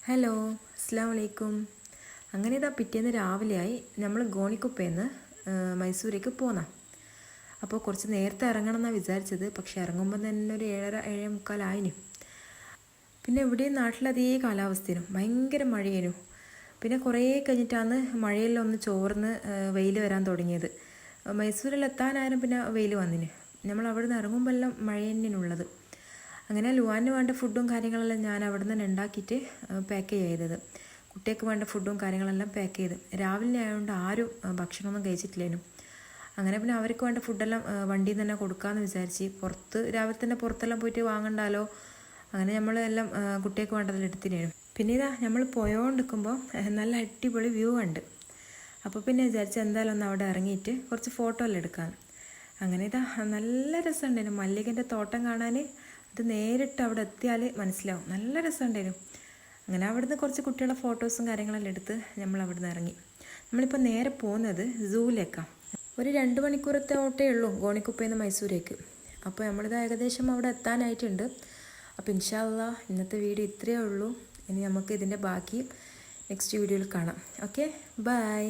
Hello, അസ്സാം വലൈക്കും. അങ്ങനെ ഇതാ പിറ്റേന്ന് രാവിലെയായി നമ്മൾ ഗോണിക്കുപ്പേന്ന് മൈസൂരേക്ക് പോന്നാം. അപ്പോൾ കുറച്ച് നേരത്തെ ഇറങ്ങണം എന്നാണ് വിചാരിച്ചത്. പക്ഷെ ഇറങ്ങുമ്പോൾ തന്നെ ഒരു 7:30 7:45 പിന്നെ ഇവിടെയും നാട്ടിലതേ കാലാവസ്ഥയും ഭയങ്കര മഴയേനു. പിന്നെ കുറേ കഴിഞ്ഞിട്ടാണ് മഴയെല്ലാം ഒന്ന് ചോർന്ന് വെയിൽ വരാൻ തുടങ്ങിയത്. മൈസൂരിലെത്താനായാലും പിന്നെ വെയിൽ വന്നിന്. നമ്മൾ അവിടെ നിന്ന് ഇറങ്ങുമ്പോൾ എല്ലാം മഴ തന്നെയാണുള്ളത്. അങ്ങനെ ലുവാന് വേണ്ട ഫുഡും കാര്യങ്ങളെല്ലാം ഞാൻ അവിടെ നിന്ന് ഉണ്ടാക്കിയിട്ട് പാക്ക് ചെയ്തത്. കുട്ടികൾക്ക് വേണ്ട ഫുഡും കാര്യങ്ങളെല്ലാം പാക്ക് ചെയ്ത്. രാവിലെ ആയതുകൊണ്ട് ആരും ഭക്ഷണമൊന്നും കഴിച്ചിട്ടില്ലേനു. അങ്ങനെ പിന്നെ അവർക്ക് വേണ്ട ഫുഡെല്ലാം വണ്ടിയിൽ നിന്ന് തന്നെ കൊടുക്കാമെന്ന് വിചാരിച്ച് രാവിലെ തന്നെ പുറത്തെല്ലാം പോയിട്ട് വാങ്ങണ്ടാലോ. അങ്ങനെ നമ്മളെല്ലാം കുട്ടികൾക്ക് വേണ്ടതെല്ലാം എടുത്തിനേനു. പിന്നെ ഇതാ നമ്മൾ പോയോണ്ടിരിക്കുമ്പോൾ നല്ല അടിപൊളി വ്യൂ ഉണ്ട്. അപ്പോൾ പിന്നെ വിചാരിച്ച് എന്തായാലും ഒന്ന് അവിടെ ഇറങ്ങിയിട്ട് കുറച്ച് ഫോട്ടോ എല്ലാം എടുക്കാം. അങ്ങനെ ഇതാ നല്ല രസമുണ്ടായിരുന്നു മല്ലികേൻ്റെ തോട്ടം കാണാൻ. അത് നേരിട്ട് അവിടെ എത്തിയാൽ മനസ്സിലാവും, നല്ല രസമുണ്ടായിരുന്നു. അങ്ങനെ അവിടുന്ന് കുറച്ച് കുട്ടികളുടെ ഫോട്ടോസും കാര്യങ്ങളെല്ലാം എടുത്ത് നമ്മൾ അവിടുന്ന് ഇറങ്ങി. നമ്മളിപ്പോൾ നേരെ പോകുന്നത് സൂവിലേക്കാണ്. ഒരു 2 മണിക്കൂറത്തെ ഓട്ടേ ഉള്ളൂ ഗോണിക്കുപ്പയിൽ നിന്ന് മൈസൂരേക്ക്. അപ്പോൾ നമ്മളിത് ഏകദേശം അവിടെ എത്താനായിട്ടുണ്ട്. അപ്പോൾ ഇൻഷാ അല്ലാഹ് ഇന്നത്തെ വീഡിയോ ഇത്രയേ ഉള്ളൂ. ഇനി നമുക്ക് ഇതിൻ്റെ ബാക്കി നെക്സ്റ്റ് വീഡിയോയിൽ കാണാം. Okay, by.